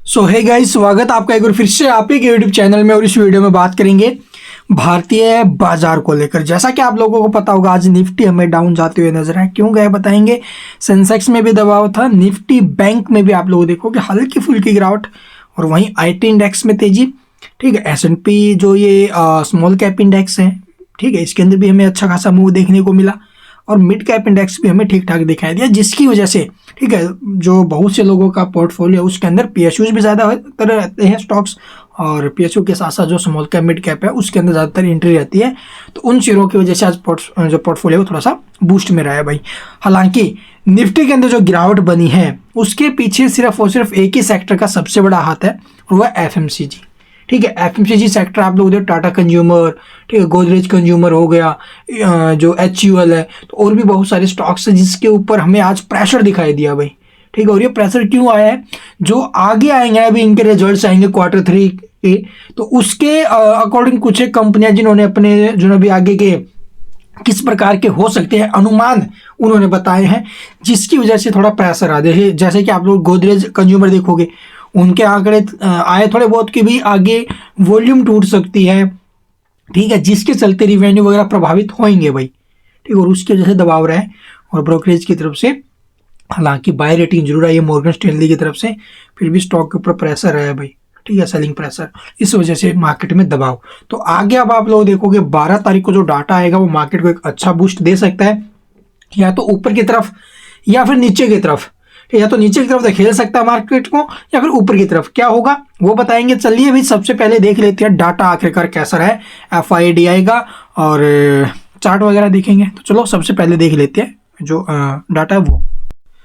सो hey guys, स्वागत आपका एक बार फिर से आप ही के यूट्यूब चैनल में। और इस वीडियो में बात करेंगे भारतीय बाजार को लेकर। जैसा कि आप लोगों को पता होगा, आज निफ्टी हमें डाउन जाते हुए नजर आए। क्यों गए बताएंगे। सेंसेक्स में भी दबाव था, निफ्टी बैंक में भी आप लोग देखोगे हल्की फुल्की गिरावट, और वहीं आईटी इंडेक्स में तेजी। ठीक है, एस&पी जो ये स्मॉल कैप इंडेक्स है, ठीक है, इसके अंदर भी हमें अच्छा खासा मूव देखने को मिला, और मिड कैप इंडेक्स भी हमें ठीक ठाक दिखाई दिया, जिसकी वजह से ठीक है जो बहुत से लोगों का पोर्टफोलियो उसके अंदर पीएसयूज भी ज़्यादा रहते हैं स्टॉक्स, और पीएसयू के साथ साथ जो स्मॉल कैप मिड कैप है उसके अंदर ज़्यादातर एंट्री रहती है। तो उन शेयरों की वजह से आज जो पोर्टफोलियो थोड़ा सा बूस्ट में रहा है भाई। हालांकि निफ्टी के अंदर जो गिरावट बनी है उसके पीछे सिर्फ और सिर्फ एक ही सेक्टर का सबसे बड़ा हाथ है, और वह एफएमसीजी। ठीक है, एफएमसीजी सेक्टर आप लोग टाटा कंज्यूमर, ठीक है, गोदरेज कंज्यूमर हो गया, जो HUL है, तो और भी बहुत सारे स्टॉक्स हैं जिसके ऊपर हमें आज प्रेशर दिखाई दिया भाई। ठीक है, और ये प्रेशर क्यों आया है, जो आगे आएंगे अभी इनके रिजल्ट्स आएंगे Q3 के, तो उसके अकॉर्डिंग कुछ एक कंपनियां जिन्होंने अपने जो भी आगे के किस प्रकार के हो सकते हैं अनुमान उन्होंने बताए हैं, जिसकी वजह से थोड़ा प्रेशर आ जाए। जैसे कि आप लोग गोदरेज कंज्यूमर देखोगे, उनके आंकड़े आए थोड़े बहुत कि भी आगे वॉल्यूम टूट सकती है, ठीक है, जिसके चलते रिवेन्यू वगैरह प्रभावित होंगे भाई। ठीक है, और उसकी वजह से दबाव रहा है, और ब्रोकरेज की तरफ से हालांकि बाय रेटिंग जरूर आई है मॉर्गन स्टैनली की तरफ से, फिर भी स्टॉक के ऊपर प्रेशर है भाई। ठीक है, सेलिंग प्रेशर, इस वजह से मार्केट में दबाव। तो आगे अब आप लोग देखोगे 12 तारीख को जो डाटा आएगा वो मार्केट को एक अच्छा बूस्ट दे सकता है, या तो ऊपर की तरफ या फिर नीचे की तरफ, या तो नीचे की तरफ खेल सकता है मार्केट को, या फिर ऊपर की तरफ। क्या होगा वो बताएंगे। चलिए भी सबसे पहले देख लेते हैं डाटा आखिरकार कैसा है FIDI का, और चार्ट वगैरह देखेंगे। तो चलो सबसे पहले देख लेते हैं जो डाटा है वो।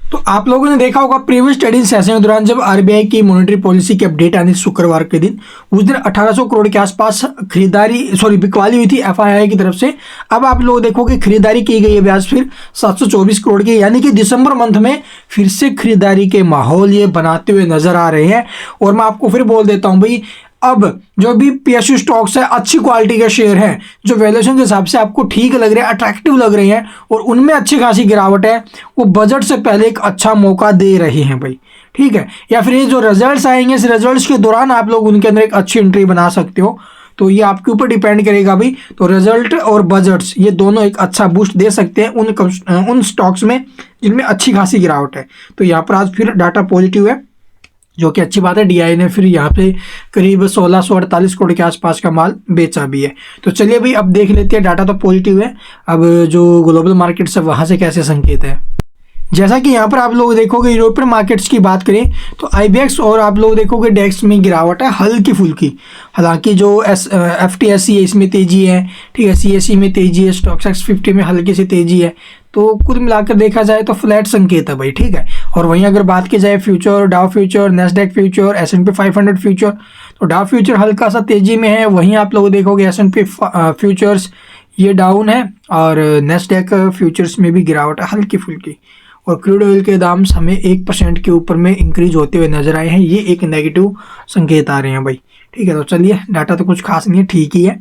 तो आप लोगों ने देखा होगा प्रीवियस ट्रेडिंग सेशन के दौरान जब RBI की मॉनेटरी पॉलिसी की अपडेट आनी शुक्रवार के दिन, उस दिन 1800 करोड़ के आसपास बिकवाली हुई थी FII की तरफ से। अब आप लोग देखोगे खरीदारी की गई है ब्याज फिर 724 करोड़ की, यानी कि दिसंबर मंथ में फिर से खरीदारी के माहौल ये बनाते हुए नजर आ रहे हैं। और मैं आपको फिर बोल देता हूं भाई, अब जो भी PSU स्टॉक्स है अच्छी क्वालिटी के शेयर हैं, जो वैल्यूएशन के हिसाब से आपको ठीक लग रहे हैं, अट्रैक्टिव लग रहे हैं, और उनमें अच्छी खासी गिरावट है, वो बजट से पहले एक अच्छा मौका दे रहे हैं भाई। ठीक है, या फिर ये जो रिजल्ट्स आएंगे इस रिजल्ट्स के दौरान आप लोग उनके अंदर एक अच्छी एंट्री बना सकते हो। तो ये आपके ऊपर डिपेंड करेगा भाई। तो रिजल्ट और बजट्स ये दोनों एक अच्छा बूस्ट दे सकते हैं उन स्टॉक्स में जिनमें अच्छी खासी गिरावट है। तो यहाँ पर आज फिर डाटा पॉजिटिव है, जो कि अच्छी बात है। DI ने फिर यहाँ पे करीब 1648 करोड़ के आसपास का माल बेचा भी है। तो चलिए भाई अब देख लेते हैं, डाटा तो पॉजिटिव है, अब जो ग्लोबल मार्केट्स है वहाँ से कैसे संकेत है। जैसा कि यहाँ पर आप लोग देखोगे यूरोपियन मार्केट्स की बात करें तो IBEX और आप लोग देखोगे डेक्स में गिरावट है हल्की फुल्की। हालांकि जो FTSE है इसमें तेजी है, ठीक है, CSE में तेजी है, StoxX 50 में हल्की सी तेजी है। तो कुल मिलाकर देखा जाए तो फ्लैट संकेत है भाई। ठीक है, और वहीं अगर बात की जाए फ्यूचर, डाउ future, Nasdaq future, S&P 500 future, तो डाउ फ्यूचर हल्का सा तेजी में है। वहीं आप लोग देखोगे S&P फ्यूचर्स ये डाउन है, और नेस्डैक फ्यूचर्स में भी गिरावट है हल्की फुल्की। और क्रूड ऑयल के दाम हमें 1% के ऊपर में इंक्रीज होते हुए नजर आए हैं, ये एक नेगेटिव संकेत आ रहे हैं भाई। ठीक है, तो चलिए डाटा तो कुछ खास नहीं है, ठीक ही है।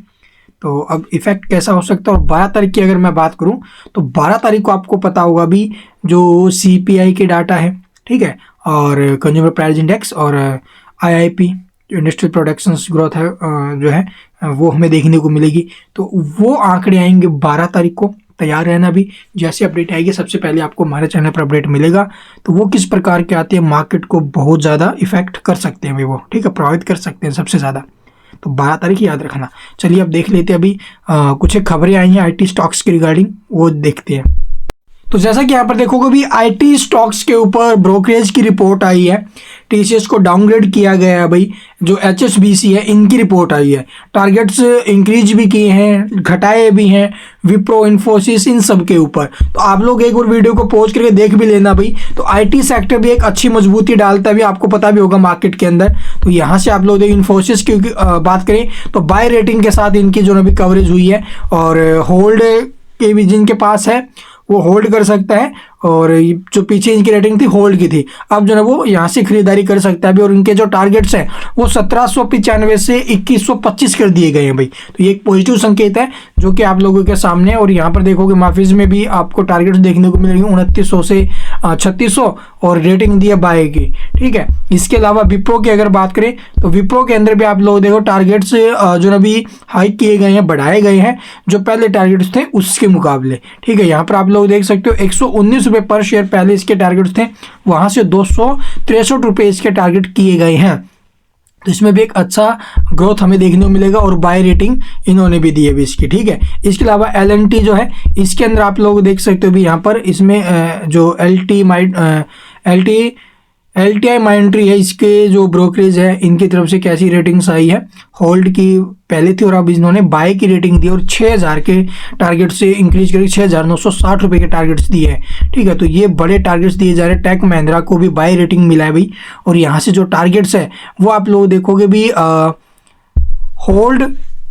तो अब इफेक्ट कैसा हो सकता है। और 12 तारीख की अगर मैं बात करूं तो 12 तारीख को आपको पता होगा अभी जो CPI के डाटा है, ठीक है, और कंज्यूमर प्राइस इंडेक्स, और IIP जो इंडस्ट्रियल प्रोडक्शंस ग्रोथ है जो है वो हमें देखने को मिलेगी। तो वो आंकड़े आएंगे 12 तारीख को। तैयार रहना भी, जैसे अपडेट आएगी सबसे पहले आपको हमारे चैनल पर अपडेट मिलेगा। तो वो किस प्रकार के आते हैं, मार्केट को बहुत ज़्यादा इफेक्ट कर सकते हैं भाई वो, ठीक है, प्रभावित कर सकते हैं सबसे ज़्यादा। तो 12 तारीख याद रखना। चलिए अब देख लेते हैं अभी कुछ एक खबरें आई हैं IT स्टॉक्स की रिगार्डिंग, वो देखते हैं। तो जैसा कि यहाँ पर देखोगे भी IT स्टॉक्स के ऊपर ब्रोकरेज की रिपोर्ट आई है, TCS को डाउनग्रेड किया गया है भाई। जो HSBC है इनकी रिपोर्ट आई है, टारगेट्स इंक्रीज भी किए हैं, घटाए भी हैं, विप्रो, इन्फोसिस, इन सब के ऊपर। तो आप लोग एक और वीडियो को पॉज करके देख भी लेना भाई। तो IT सेक्टर भी एक अच्छी मजबूती डालता है भी, आपको पता भी होगा मार्केट के अंदर। तो यहाँ से आप लोग इन्फोसिस की बात करें तो बाय रेटिंग के साथ इनकी जो अभी कवरेज हुई है, और होल्ड के भी जिनके पास है वो होल्ड कर सकता है, और जो पीछे इनकी रेटिंग थी होल्ड की थी, अब जो है वो यहाँ से खरीदारी कर सकता है अभी। और इनके जो टारगेट्स हैं वो 1795 से 2125 कर दिए गए हैं भाई। तो ये एक पॉजिटिव संकेत है जो कि आप लोगों के सामने। और यहाँ पर देखोगे माफिज में भी आपको टारगेट्स देखने को मिलेंगे 2900 से 3600 और रेटिंग दी है बाय की, ठीक है। इसके अलावा विप्रो की अगर बात करें तो विप्रो के अंदर भी आप लोग देखो टारगेट्स जो अभी हाइक किए गए हैं, बढ़ाए गए हैं जो पहले टारगेट्स थे उसके मुकाबले, ठीक है। यहाँ पर आप लोग देख सकते हो 119 रुपये पर शेयर पहले इसके टारगेट्स थे, वहाँ से 263 रुपये इसके टारगेट किए गए हैं। तो इसमें भी एक अच्छा ग्रोथ हमें देखने को मिलेगा और बाय रेटिंग इन्होंने भी दी है भी इसकी, ठीक है। इसके अलावा LNT जो है इसके अंदर आप लोग देख सकते हो भी यहाँ पर इसमें जो LTI माइंट्री है, इसके जो ब्रोकरेज है इनकी तरफ से कैसी रेटिंग्स आई है, होल्ड की पहले थी और अब इन्होंने बाय की रेटिंग दी और 6000 के टारगेट से इंक्रीज करके 6960 रुपये के टारगेट्स दिए हैं, ठीक है। तो ये बड़े टारगेट्स दिए जा रहे हैं। टेक महिंद्रा को भी बाय रेटिंग मिला है भाई। और यहाँ से जो टारगेट्स है वो आप लोग देखोगे भी hold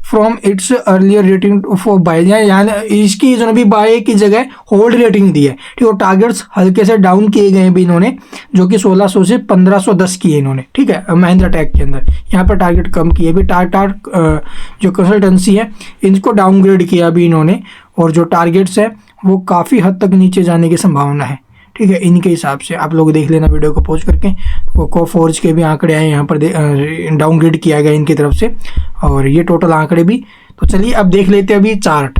from its earlier rating for buy, यानी इसकी जो भी बाय की जगह होल्ड रेटिंग दी है, ठीक है। टारगेट्स हल्के से डाउन किए गए हैं भी इन्होंने, जो कि 1600 से 1510 किए इन्होंने, ठीक है। महिंद्रा टेक के अंदर यहाँ पर टारगेट कम किए भी। टाटा जो कंसल्टेंसी है इनको डाउनग्रेड किया भी इन्होंने और जो टारगेट्स है वो काफ़ी हद तक नीचे जाने की संभावना है, ठीक है। इनके हिसाब से आप लोग देख लेना वीडियो को पॉज करके। तो कोफोर्ज के भी आंकड़े आए यहाँ पर डाउनग्रेड किया गया इनकी तरफ से और ये टोटल आंकड़े भी। तो चलिए अब देख लेते हैं अभी chart.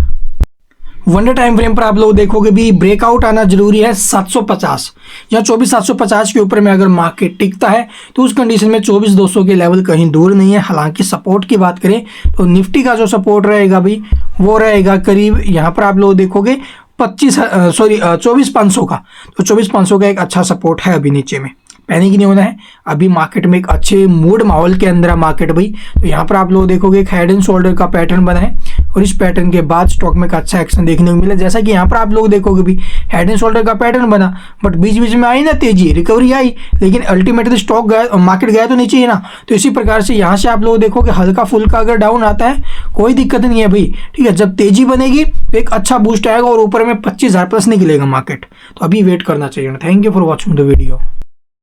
One day time frame पर आप लोग देखोगे भी ब्रेकआउट आना जरूरी है 750 या 24750 के ऊपर में अगर मार्केट टिकता है तो उस कंडीशन में 24200 के लेवल कहीं दूर नहीं है। हालांकि सपोर्ट की बात करें तो निफ्टी का जो सपोर्ट रहेगा भाई वो रहेगा करीब यहाँ पर आप लोग देखोगे 24500 का। तो 24500 का एक अच्छा सपोर्ट है अभी नीचे में, पैनिक नहीं होना है। अभी मार्केट में एक अच्छे मूड माहौल के अंदर है मार्केट भाई। तो यहाँ पर आप लोग देखोगे एक हेड एंड शोल्डर का पैटर्न बना है और इस पैटर्न के बाद स्टॉक में एक अच्छा एक्शन देखने को मिला। जैसा कि यहाँ पर आप लोग देखोगे भी हेड एंड शोल्डर का पैटर्न बना, बट बीच बीच में आई ना तेजी, रिकवरी आई, लेकिन अल्टीमेटली स्टॉक गया, मार्केट गया तो नीचे ही ना। तो इसी प्रकार से यहाँ से आप लोग देखोगे हल्का फुल्का अगर डाउन आता है कोई दिक्कत नहीं है भाई, ठीक है। जब तेजी बनेगी तो एक अच्छा बूस्ट आएगा और ऊपर में 25000 प्लस निकलेगा मार्केट। तो अभी वेट करना चाहिए। Thank you for watching the video.